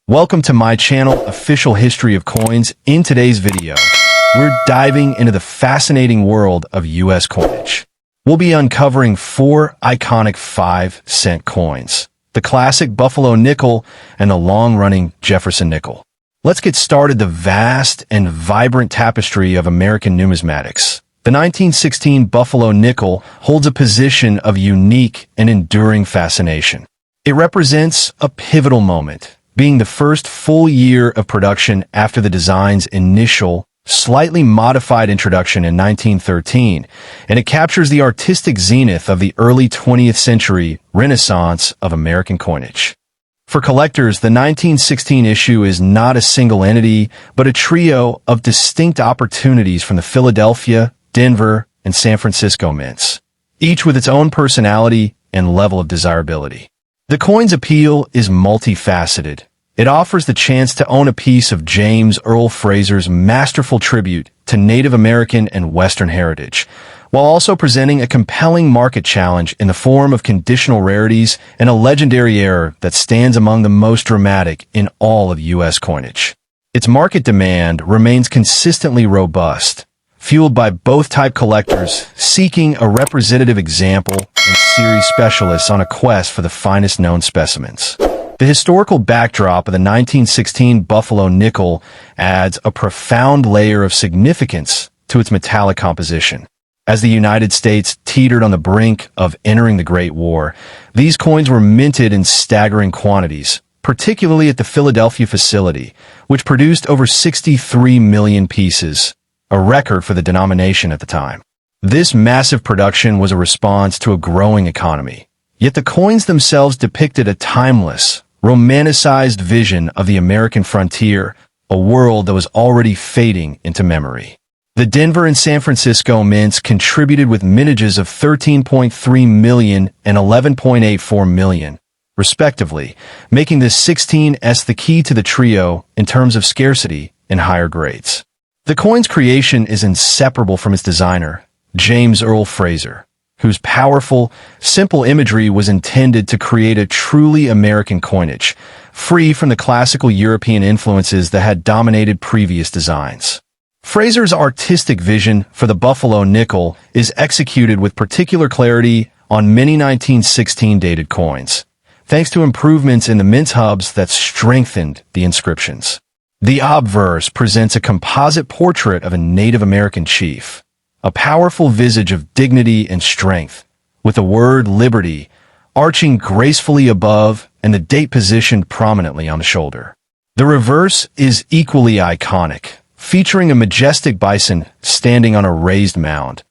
Welcome to my channel, Official History of Coins. In today's video, we're diving into the fascinating world of US coinage. We'll be uncovering 4 iconic 5-cent coins, the classic BuffaloNickel and the long-running JeffersonNickel. Let's get started. The vast and vibrant tapestry of American numismatics. The 1916 BuffaloNickel holds a position of unique and enduring fascination. It represents a pivotal moment, being the first full year of production after the design's initial, slightly modified introduction in 1913, and it captures the artistic zenith of the early 20th century renaissance of American coinage. For collectors, the 1916 issue is not a single entity, but a trio of distinct opportunities from the Philadelphia, Denver, and San Francisco mints, each with its own personality and level of desirability. The coin's appeal is multifaceted. It offers the chance to own a piece of James Earl Fraser's masterful tribute to Native American and Western heritage, while also presenting a compelling market challenge in the form of conditional rarities and a legendary error that stands among the most dramatic in all of U.S. coinage. Its market demand remains consistently robust, fueled by both type collectors seeking a representative example and series specialists on a quest for the finest known specimens. The historical backdrop of the 1916 BuffaloNickel adds a profound layer of significance to its metallic composition. As the United States teetered on the brink of entering the Great War, these coins were minted in staggering quantities, particularly at the Philadelphia facility, which produced over 63 million pieces, a record for the denomination at the time. This massive production was a response to a growing economy. Yet the coins themselves depicted a timeless, romanticized vision of the American frontier, a world that was already fading into memory. The Denver and San Francisco mints contributed with mintages of 13.3 million and 11.84 million, respectively, making the 16S the key to the trio in terms of scarcity and higher grades. The coin's creation is inseparable from its designer, James Earl Fraser, whose powerful, simple imagery was intended to create a truly American coinage, free from the classical European influences that had dominated previous designs. Fraser's artistic vision for the BuffaloNickel is executed with particular clarity on many 1916 dated coins, thanks to improvements in the mint hubs that strengthened the inscriptions. The obverse presents a composite portrait of a Native American chief, a powerful visage of dignity and strength, with the word liberty arching gracefully above and the date positioned prominently on the shoulder. The reverse is equally iconic, featuring a majestic bison standing on a raised mound,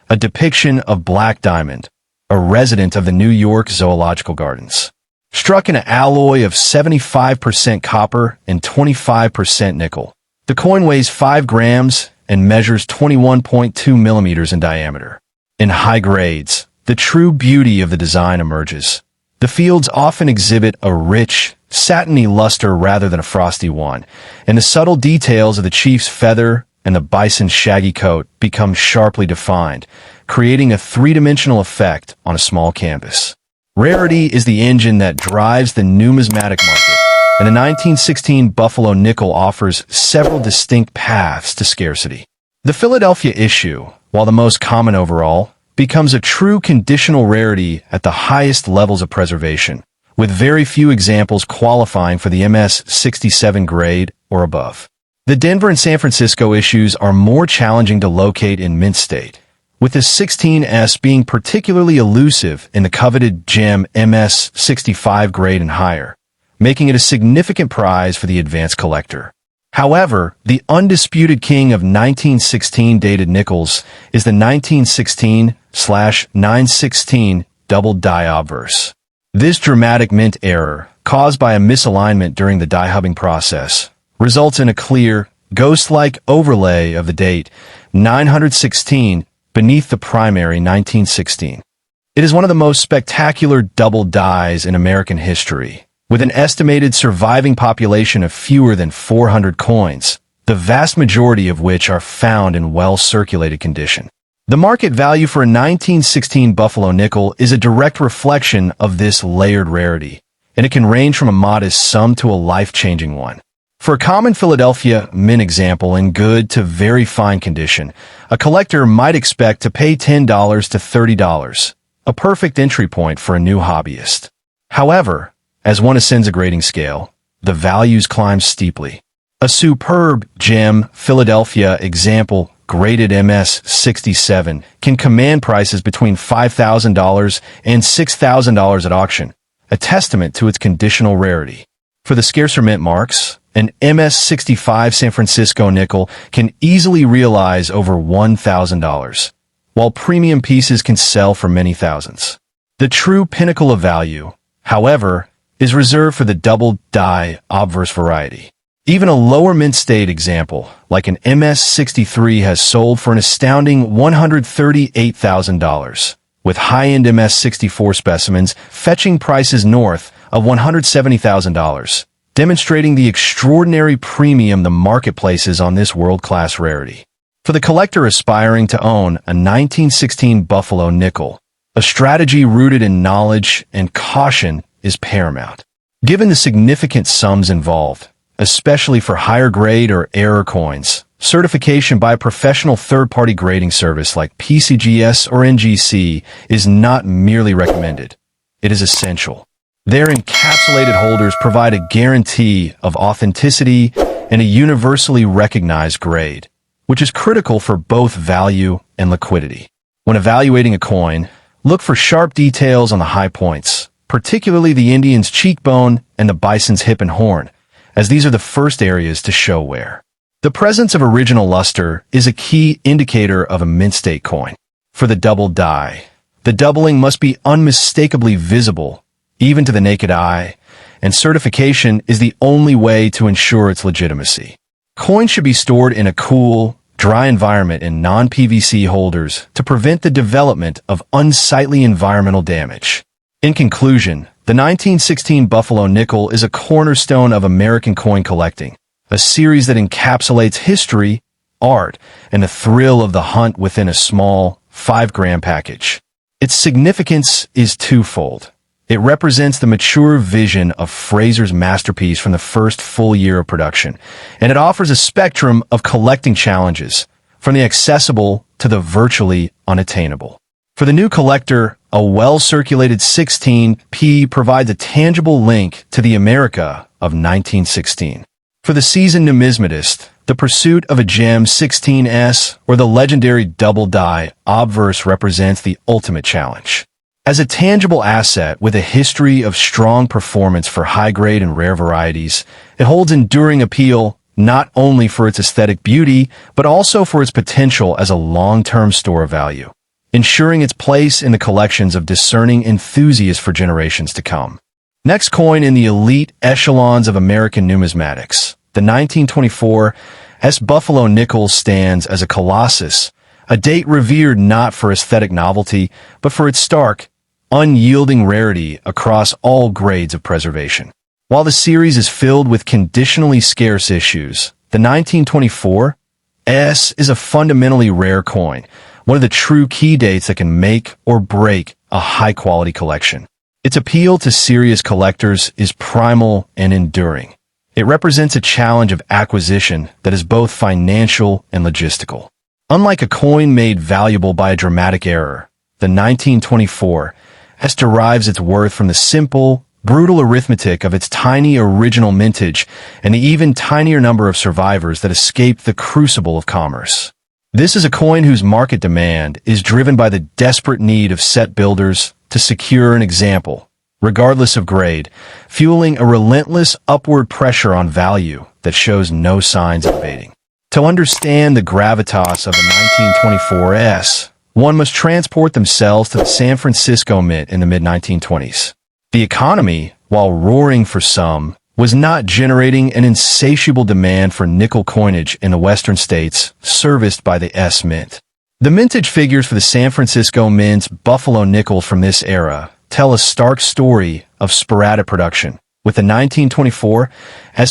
a depiction of Black Diamond, a resident of the New York Zoological Gardens. Struck in an alloy of 75% copper and 25% nickel. The coin weighs 5 grams and measures 21.2 millimeters in diameter. In high grades, the true beauty of the design emerges. The fields often exhibit a rich, satiny luster rather than a frosty one, and the subtle details of the chief's feather and the bison's shaggy coat become sharply defined, creating a three-dimensional effect on a small canvas. Rarity is the engine that drives the numismatic market, and the 1916 BuffaloNickel offers several distinct paths to scarcity. The Philadelphia issue, while the most common overall, becomes a true conditional rarity at the highest levels of preservation, with very few examples qualifying for the MS-67 grade or above. The Denver and San Francisco issues are more challenging to locate in mint state, with the 16S being particularly elusive in the coveted gem MS-65 grade and higher, making it a significant prize for the advanced collector. However, the undisputed king of 1916 dated nickels is the 1916/916 double die obverse. This dramatic mint error, caused by a misalignment during the die hubbing process, results in a clear, ghost-like overlay of the date 916 beneath the primary 1916. It is one of the most spectacular double dies in American history, with an estimated surviving population of fewer than 400 coins, the vast majority of which are found in well-circulated condition. The market value for a 1916 BuffaloNickel is a direct reflection of this layered rarity, and it can range from a modest sum to a life-changing one. For a common Philadelphia mint example in good to very fine condition, a collector might expect to pay $10 to $30, a perfect entry point for a new hobbyist. However, as one ascends a grading scale, the values climb steeply. A superb gem Philadelphia example graded MS-67 can command prices between $5,000 and $6,000 at auction, a testament to its conditional rarity. For the scarcer mint marks, an MS-65 San Francisco nickel can easily realize over $1,000, while premium pieces can sell for many thousands. The true pinnacle of value, however, is reserved for the double-die obverse variety. Even a lower mint state example, like an MS-63, has sold for an astounding $138,000, with high-end MS-64 specimens fetching prices north of $170,000, demonstrating the extraordinary premium the market places on this world-class rarity. For the collector aspiring to own a 1916 BuffaloNickel, a strategy rooted in knowledge and caution is paramount. Given the significant sums involved, especially for higher-grade or error coins, certification by a professional third-party grading service like PCGS or NGC is not merely recommended. It is essential. Their encapsulated holders provide a guarantee of authenticity and a universally recognized grade, which is critical for both value and liquidity. When evaluating a coin, look for sharp details on the high points, particularly the Indian's cheekbone and the bison's hip and horn, as these are the first areas to show wear. The presence of original luster is a key indicator of a mint state coin. For the double die, the doubling must be unmistakably visible, even to the naked eye, and certification is the only way to ensure its legitimacy. Coins should be stored in a cool, dry environment in non-PVC holders to prevent the development of unsightly environmental damage. In conclusion, the 1916 BuffaloNickel is a cornerstone of American coin collecting, a series that encapsulates history, art, and the thrill of the hunt within a small, 5-gram package. Its significance is twofold. It represents the mature vision of Fraser's masterpiece from the first full year of production, and it offers a spectrum of collecting challenges, from the accessible to the virtually unattainable. For the new collector, a well-circulated 16P provides a tangible link to the America of 1916. For the seasoned numismatist, the pursuit of a gem 16S or the legendary double-die obverse represents the ultimate challenge. As a tangible asset with a history of strong performance for high-grade and rare varieties, it holds enduring appeal not only for its aesthetic beauty, but also for its potential as a long-term store of value, ensuring its place in the collections of discerning enthusiasts for generations to come. Next coin in the elite echelons of American numismatics, the 1924 BuffaloNickel stands as a colossus, a date revered not for aesthetic novelty, but for its stark, unyielding rarity across all grades of preservation. While the series is filled with conditionally scarce issues, the 1924 is a fundamentally rare coin, one of the true key dates that can make or break a high-quality collection. Its appeal to serious collectors is primal and enduring. It represents a challenge of acquisition that is both financial and logistical. Unlike a coin made valuable by a dramatic error, the 1924 derives its worth from the simple, brutal arithmetic of its tiny original mintage and the even tinier number of survivors that escaped the crucible of commerce. This is a coin whose market demand is driven by the desperate need of set builders to secure an example, regardless of grade, fueling a relentless upward pressure on value that shows no signs of abating. To understand the gravitas of the 1924 one must transport themselves to the San Francisco Mint in the mid-1920s. The economy, while roaring for some, was not generating an insatiable demand for nickel coinage in the western states serviced by the S Mint. The mintage figures for the San Francisco Mint's BuffaloNickels from this era tell a stark story of sporadic production, with the 1924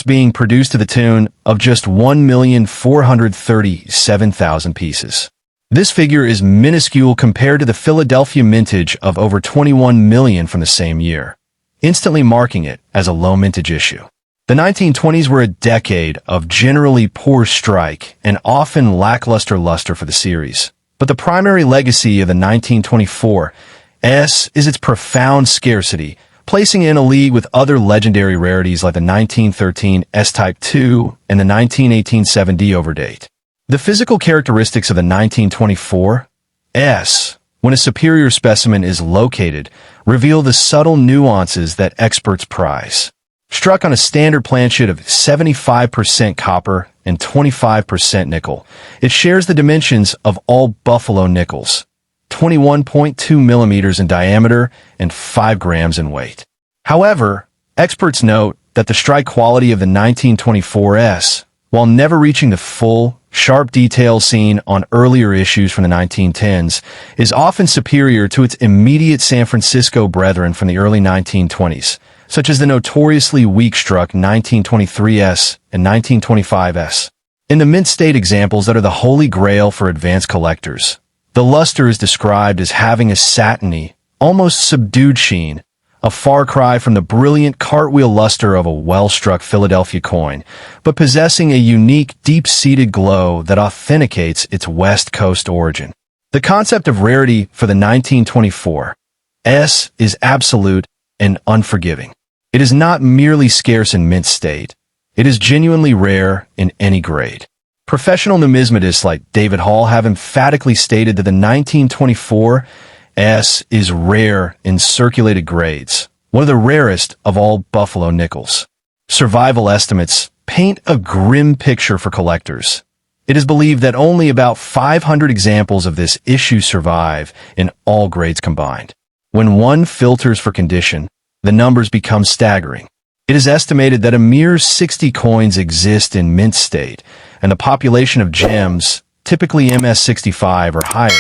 being produced to the tune of just 1,437,000 pieces. This figure is minuscule compared to the Philadelphia mintage of over 21 million from the same year. instantly marking it as a low mintage issue. The 1920s were a decade of generally poor strike and often lackluster luster for the series. But the primary legacy of the 1924 S is its profound scarcity, placing it in a league with other legendary rarities like the 1913 S-Type II and the 1918 7D overdate. The physical characteristics of the 1924 S, when a superior specimen is located, reveal the subtle nuances that experts prize. Struck on a standard planchet of 75% copper and 25% nickel, it shares the dimensions of all BuffaloNickels, 21.2 millimeters in diameter and 5 grams in weight. However, experts note that the strike quality of the 1924 S, while never reaching the full, sharp detail seen on earlier issues from the 1910s, is often superior to its immediate San Francisco brethren from the early 1920s, such as the notoriously weak-struck 1923S and 1925S. In the mint state examples that are the holy grail for advanced collectors, the luster is described as having a satiny, almost subdued sheen, a far cry from the brilliant cartwheel luster of a well-struck Philadelphia coin, but possessing a unique, deep-seated glow that authenticates its West Coast origin. The concept of rarity for the 1924 S is absolute and unforgiving. It is not merely scarce in mint state. It is genuinely rare in any grade. Professional numismatists like David Hall have emphatically stated that the 1924 S is rare in circulated grades, one of the rarest of all BuffaloNickels. Survival estimates paint a grim picture for collectors. It is believed that only about 500 examples of this issue survive in all grades combined. When one filters for condition, the numbers become staggering. It is estimated that a mere 60 coins exist in mint state, and the population of gems, typically MS65 or higher,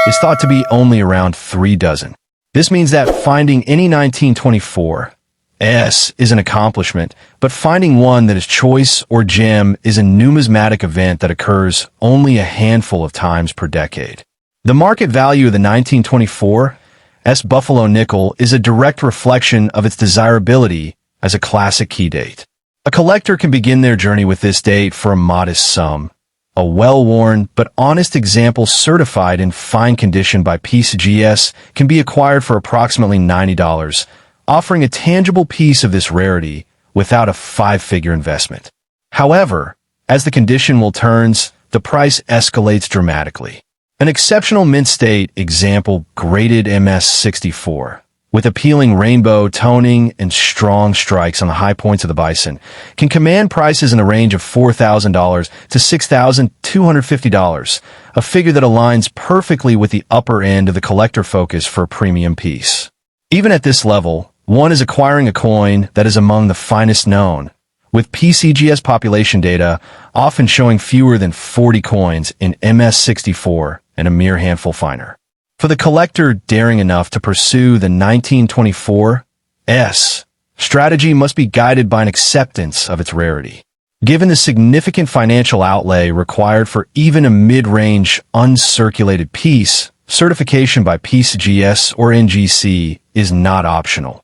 is thought to be only around 3 dozen. This means that finding any 1924 S is an accomplishment, but finding one that is choice or gem is a numismatic event that occurs only a handful of times per decade. The market value of the 1924 S BuffaloNickel is a direct reflection of its desirability as a classic key date. A collector can begin their journey with this date for a modest sum. A well-worn but honest example certified in fine condition by PCGS can be acquired for approximately $90, offering a tangible piece of this rarity without a 5-figure investment. However, as the condition will turns, the price escalates dramatically. An exceptional mint state example graded MS64, with appealing rainbow toning and strong strikes on the high points of the bison, can command prices in the range of $4,000 to $6,250, a figure that aligns perfectly with the upper end of the collector focus for a premium piece. Even at this level, one is acquiring a coin that is among the finest known, with PCGS population data often showing fewer than 40 coins in MS64 and a mere handful finer. For the collector daring enough to pursue the 1924 S, strategy must be guided by an acceptance of its rarity. Given the significant financial outlay required for even a mid-range uncirculated piece, certification by PCGS or NGC is not optional.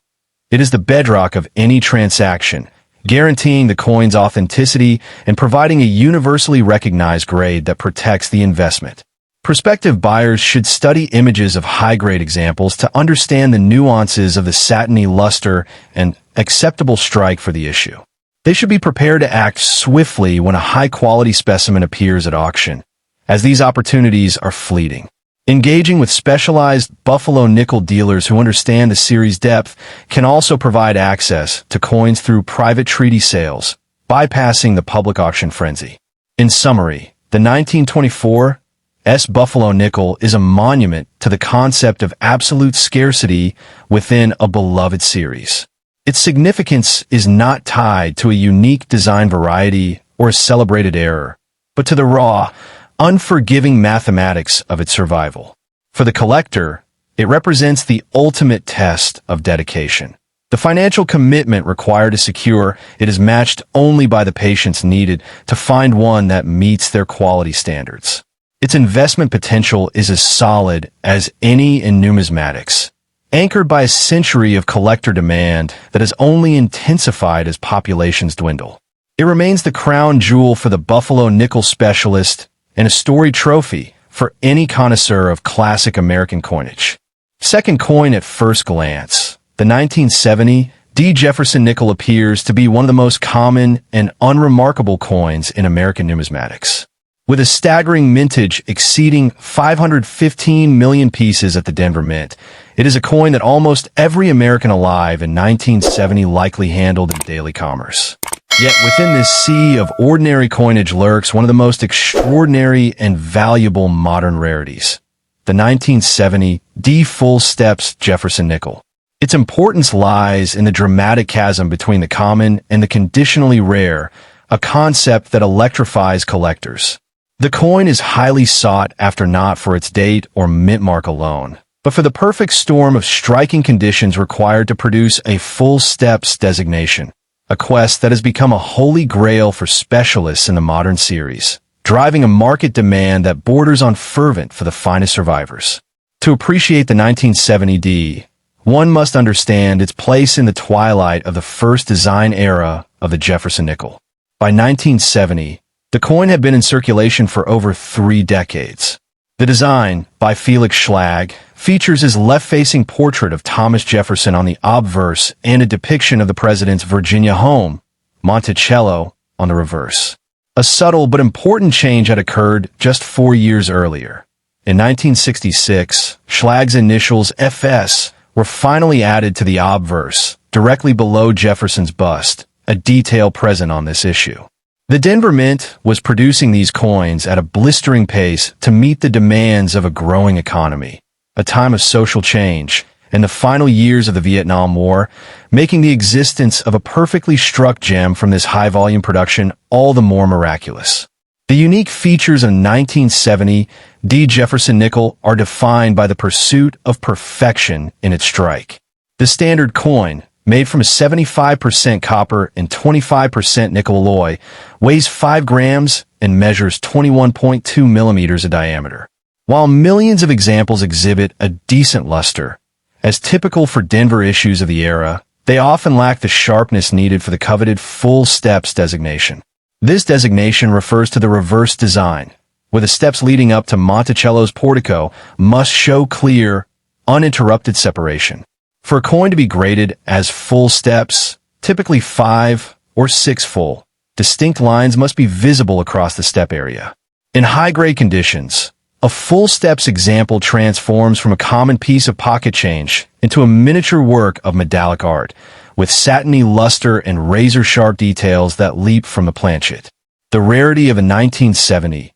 It is the bedrock of any transaction, guaranteeing the coin's authenticity and providing a universally recognized grade that protects the investment. Prospective buyers should study images of high-grade examples to understand the nuances of the satiny luster and acceptable strike for the issue. They should be prepared to act swiftly when a high-quality specimen appears at auction, as these opportunities are fleeting. Engaging with specialized BuffaloNickel dealers who understand the series depth can also provide access to coins through private treaty sales, bypassing the public auction frenzy. In summary, the 1924 S BuffaloNickel is a monument to the concept of absolute scarcity within a beloved series. Its significance is not tied to a unique design variety or a celebrated error, but to the raw, unforgiving mathematics of its survival. For the collector, it represents the ultimate test of dedication. The financial commitment required to secure it is matched only by the patience needed to find one that meets their quality standards. Its investment potential is as solid as any in numismatics, anchored by a century of collector demand that has only intensified as populations dwindle. It remains the crown jewel for the BuffaloNickel specialist and a storied trophy for any connoisseur of classic American coinage. Second coin at first glance, the 1970 JeffersonNickel appears to be one of the most common and unremarkable coins in American numismatics. With a staggering mintage exceeding 515 million pieces at the Denver Mint, it is a coin that almost every American alive in 1970 likely handled in daily commerce. Yet within this sea of ordinary coinage lurks one of the most extraordinary and valuable modern rarities, the 1970 full steps JeffersonNickel. Its importance lies in the dramatic chasm between the common and the conditionally rare, a concept that electrifies collectors. The coin is highly sought after not for its date or mint mark alone, but for the perfect storm of striking conditions required to produce a full steps designation, a quest that has become a holy grail for specialists in the modern series, driving a market demand that borders on fervent for the finest survivors. To appreciate the 1970 one must understand its place in the twilight of the first design era of the JeffersonNickel. By 1970, the coin had been in circulation for over 3 decades. The design, by Felix Schlag, features his left-facing portrait of Thomas Jefferson on the obverse and a depiction of the president's Virginia home, Monticello, on the reverse. A subtle but important change had occurred just 4 years earlier. In 1966, Schlag's initials FS were finally added to the obverse, directly below Jefferson's bust, a detail present on this issue. The Denver Mint was producing these coins at a blistering pace to meet the demands of a growing economy, a time of social change, and the final years of the Vietnam War, making the existence of a perfectly struck gem from this high-volume production all the more miraculous. The unique features of 1970 JeffersonNickel are defined by the pursuit of perfection in its strike. The standard coin, made from 75% copper and 25% nickel alloy, weighs 5 grams and measures 21.2 millimeters in diameter. While millions of examples exhibit a decent luster, as typical for Denver issues of the era, they often lack the sharpness needed for the coveted full steps designation. This designation refers to the reverse design, where the steps leading up to Monticello's portico must show clear, uninterrupted separation. For a coin to be graded as full steps, typically 5 or 6 full, distinct lines must be visible across the step area. In high-grade conditions, a full steps example transforms from a common piece of pocket change into a miniature work of medallic art, with satiny luster and razor-sharp details that leap from the planchet. The rarity of a 1970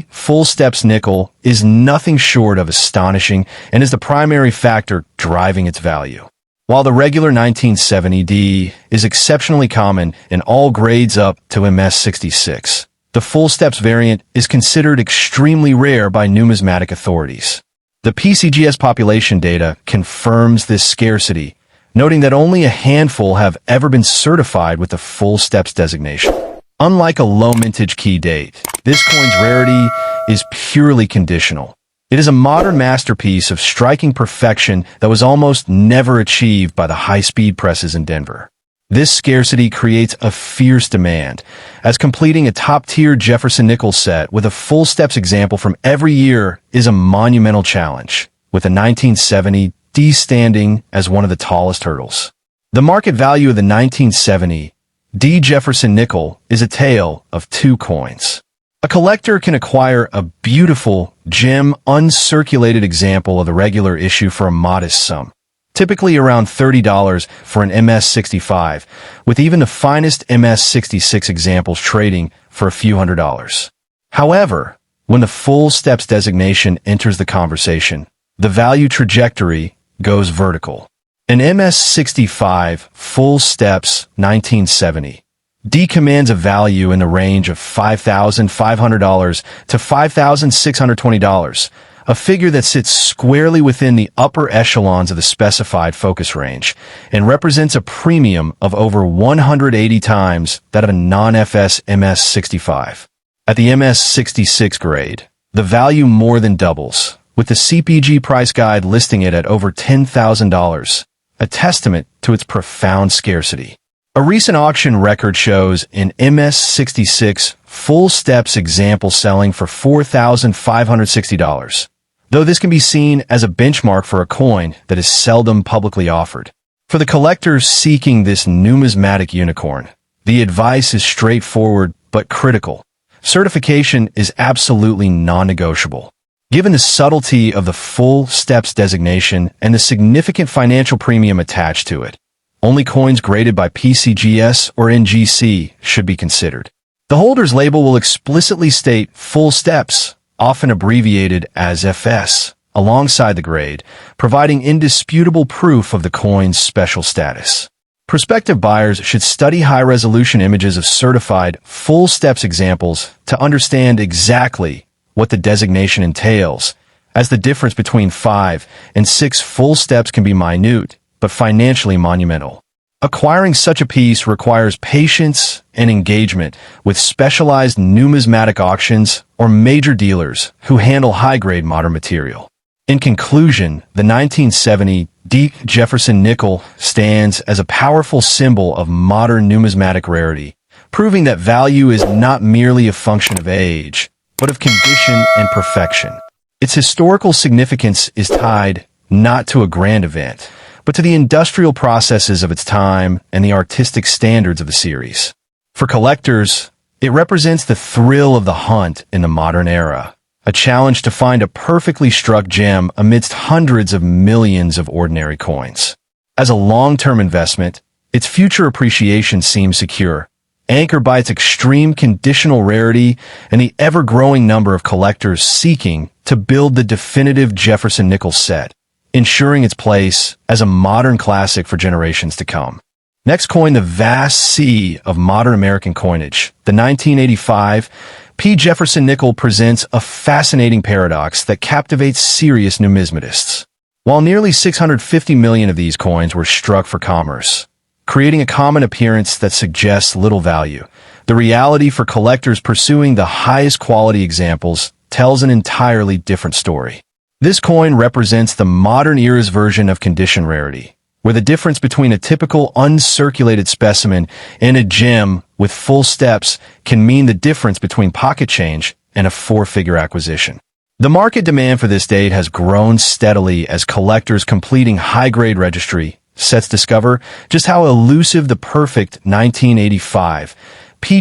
full steps nickel is nothing short of astonishing and is the primary factor driving its value. While the regular 1970 is exceptionally common in all grades up to MS66, the full steps variant is considered extremely rare by numismatic authorities. The PCGS population data confirms this scarcity, noting that only a handful have ever been certified with the full steps designation. Unlike a low mintage key date, this coin's rarity is purely conditional. It is a modern masterpiece of striking perfection that was almost never achieved by the high-speed presses in Denver. This scarcity creates a fierce demand, as completing a top-tier JeffersonNickel set with a full steps example from every year is a monumental challenge, with the 1970 standing as one of the tallest hurdles. The market value of the 1970 JeffersonNickel is a tale of 2 coins. A collector can acquire a beautiful, gem, uncirculated example of the regular issue for a modest sum, typically around $30 for an MS65, with even the finest MS66 examples trading for a few $100s. However, when the full steps designation enters the conversation, the value trajectory goes vertical. An MS65 full steps 1970 commands a value in the range of $5,500 to $5,620, a figure that sits squarely within the upper echelons of the specified focus range and represents a premium of over 180 times that of a non-FS MS65. At the MS66 grade, the value more than doubles, with the CPG price guide listing it at over $10,000, a testament to its profound scarcity. A recent auction record shows an MS66 full steps example selling for $4,560, though this can be seen as a benchmark for a coin that is seldom publicly offered. For the collectors seeking this numismatic unicorn, the advice is straightforward but critical. Certification is absolutely non-negotiable. Given the subtlety of the full steps designation and the significant financial premium attached to it, only coins graded by PCGS or NGC should be considered. The holder's label will explicitly state full steps, often abbreviated as FS, alongside the grade, providing indisputable proof of the coin's special status. Prospective buyers should study high-resolution images of certified full steps examples to understand exactly what the designation entails, as the difference between 5 and 6 full steps can be minute, but financially monumental. Acquiring such a piece requires patience and engagement with specialized numismatic auctions or major dealers who handle high-grade modern material. In conclusion, the 1970 JeffersonNickel stands as a powerful symbol of modern numismatic rarity, proving that value is not merely a function of age, but of condition and perfection. Its historical significance is tied not to a grand event, but to the industrial processes of its time and the artistic standards of the series. For collectors, it represents the thrill of the hunt in the modern era, a challenge to find a perfectly struck gem amidst hundreds of millions of ordinary coins. As a long-term investment, its future appreciation seems secure, anchored by its extreme conditional rarity and the ever-growing number of collectors seeking to build the definitive JeffersonNickel set, ensuring its place as a modern classic for generations to come. Next coin, the vast sea of modern American coinage. The 1985 JeffersonNickel presents a fascinating paradox that captivates serious numismatists. While nearly 650 million of these coins were struck for commerce, creating a common appearance that suggests little value, the reality for collectors pursuing the highest quality examples tells an entirely different story. This coin represents the modern era's version of condition rarity, where the difference between a typical uncirculated specimen and a gem with full steps can mean the difference between pocket change and a four-figure acquisition. The market demand for this date has grown steadily as collectors completing high-grade registry sets discover just how elusive the perfect 1985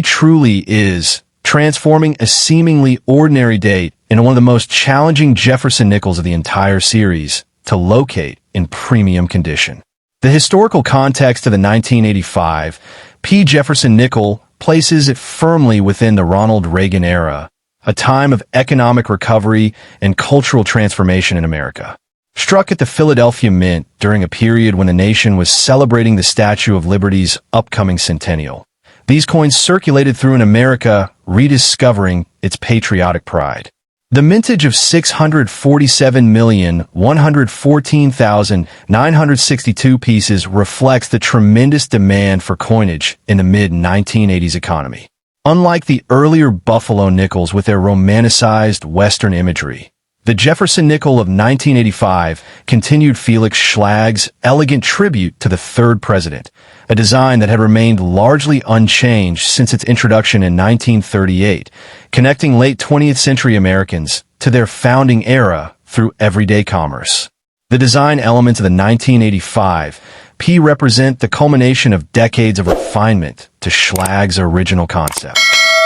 truly is, transforming a seemingly ordinary date into one of the most challenging JeffersonNickels of the entire series to locate in premium condition. The historical context of the 1985 JeffersonNickel places it firmly within the Ronald Reagan era, a time of economic recovery and cultural transformation in America. Struck at the Philadelphia Mint during a period when the nation was celebrating the Statue of Liberty's upcoming centennial, these coins circulated through an America rediscovering its patriotic pride. The mintage of 647,114,962 pieces reflects the tremendous demand for coinage in the mid-1980s economy. Unlike the earlier BuffaloNickels with their romanticized Western imagery, the JeffersonNickel of 1985 continued Felix Schlag's elegant tribute to the third president, a design that had remained largely unchanged since its introduction in 1938, connecting late 20th century Americans to their founding era through everyday commerce. The design elements of the 1985 represent the culmination of decades of refinement to Schlag's original concept.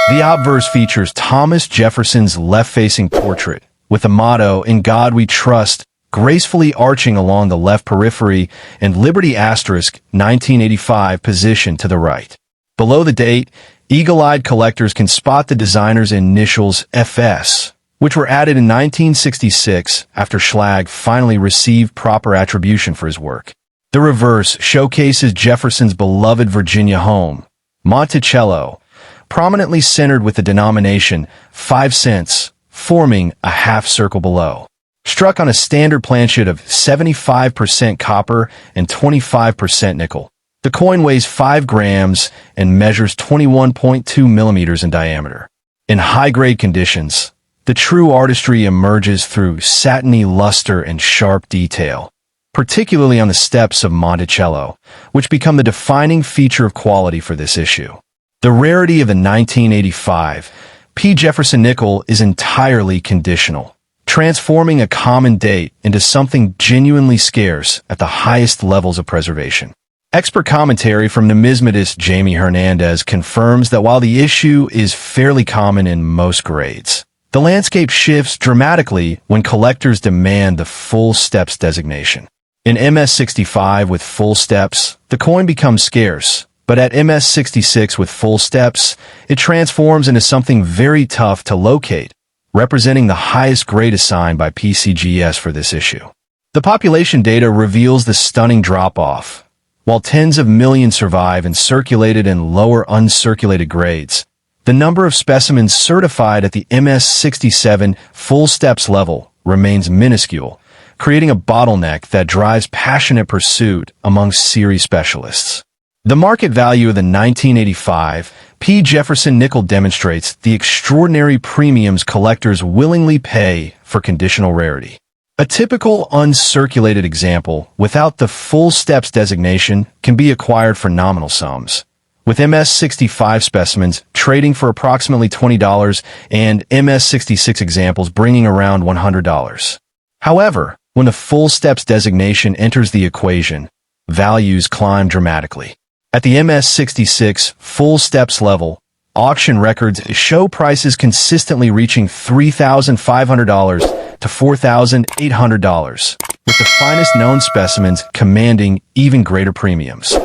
The obverse features Thomas Jefferson's left-facing portrait, with the motto, "In God We Trust," gracefully arching along the left periphery, and Liberty asterisk 1985 positioned to the right. Below the date, eagle-eyed collectors can spot the designer's initials FS, which were added in 1966 after Schlag finally received proper attribution for his work. The reverse showcases Jefferson's beloved Virginia home, Monticello, prominently centered with the denomination 5 cents, forming a half circle below. Struck on a standard planchet of 75% copper and 25% nickel. The coin weighs 5 grams and measures 21.2 millimeters in diameter. In high-grade conditions, The true artistry emerges through satiny luster and sharp detail, particularly on the steps of Monticello, which become the defining feature of quality for this issue. The rarity of the 1985 Jefferson-Nickel is entirely conditional, transforming a common date into something genuinely scarce at the highest levels of preservation. Expert commentary from numismatist Jamie Hernandez confirms that while the issue is fairly common in most grades, the landscape shifts dramatically when collectors demand the full steps designation. In MS65 with full steps, the coin becomes scarce, but at MS66 with full steps, it transforms into something very tough to locate, representing the highest grade assigned by PCGS for this issue. The population data reveals the stunning drop-off. While tens of millions survive and circulated in lower uncirculated grades, the number of specimens certified at the MS67 full steps level remains minuscule, creating a bottleneck that drives passionate pursuit among series specialists. The market value of the 1985 Jefferson-Nickel demonstrates the extraordinary premiums collectors willingly pay for conditional rarity. A typical uncirculated example without the full steps designation can be acquired for nominal sums, with MS65 specimens trading for approximately $20 and MS66 examples bringing around $100. However, when the full steps designation enters the equation, values climb dramatically. At the MS66 full steps level, auction records show prices consistently reaching $3,500 to $4,800, with the finest known specimens commanding even greater premiums.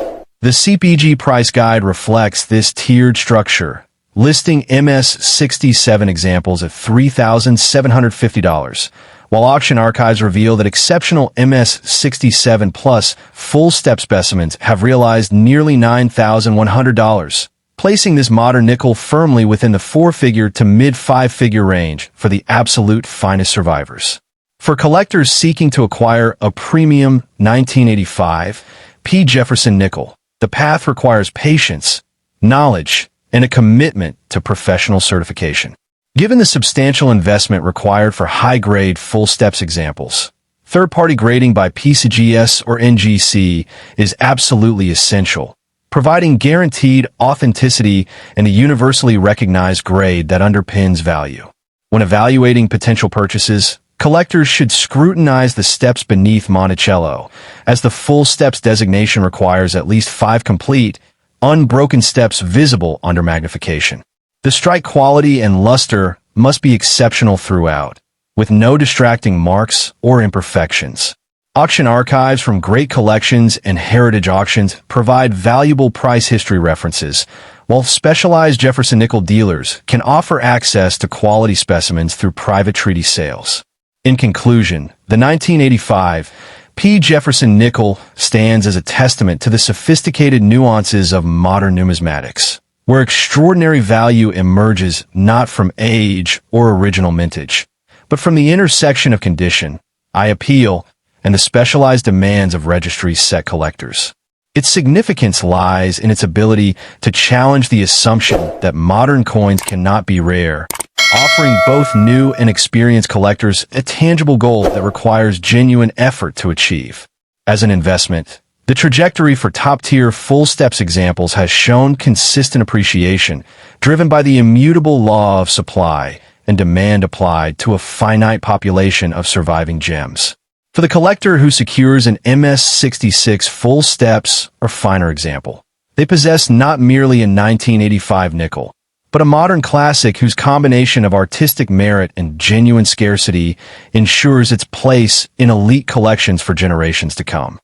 The CPG price guide reflects this tiered structure, listing MS67 examples at $3,750, while auction archives reveal that exceptional MS67 plus full step specimens have realized nearly $9,100, placing this modern nickel firmly within the four-figure to mid-five-figure range for the absolute finest survivors. For collectors seeking to acquire a premium 1985 Jefferson-Nickel, the path requires patience, knowledge, and a commitment to professional certification. Given the substantial investment required for high-grade full steps examples, third-party grading by PCGS or NGC is absolutely essential, providing guaranteed authenticity and a universally recognized grade that underpins value. When evaluating potential purchases, collectors should scrutinize the steps beneath Monticello, as the full steps designation requires at least 5 complete, unbroken steps visible under magnification. The strike quality and luster must be exceptional throughout, with no distracting marks or imperfections. Auction archives from great collections and heritage auctions provide valuable price history references, while specialized Jefferson-Nickel dealers can offer access to quality specimens through private treaty sales. In conclusion, the 1985 Jefferson-Nickel stands as a testament to the sophisticated nuances of modern numismatics, where extraordinary value emerges not from age or original mintage, but from the intersection of condition, eye appeal, and the specialized demands of registry-set collectors. Its significance lies in its ability to challenge the assumption that modern coins cannot be rare, offering both new and experienced collectors a tangible goal that requires genuine effort to achieve. As an investment, the trajectory for top-tier full steps examples has shown consistent appreciation, driven by the immutable law of supply and demand applied to a finite population of surviving gems. For the collector who secures an MS66 full steps or finer example, they possess not merely a 1985 nickel, but a modern classic whose combination of artistic merit and genuine scarcity ensures its place in elite collections for generations to come.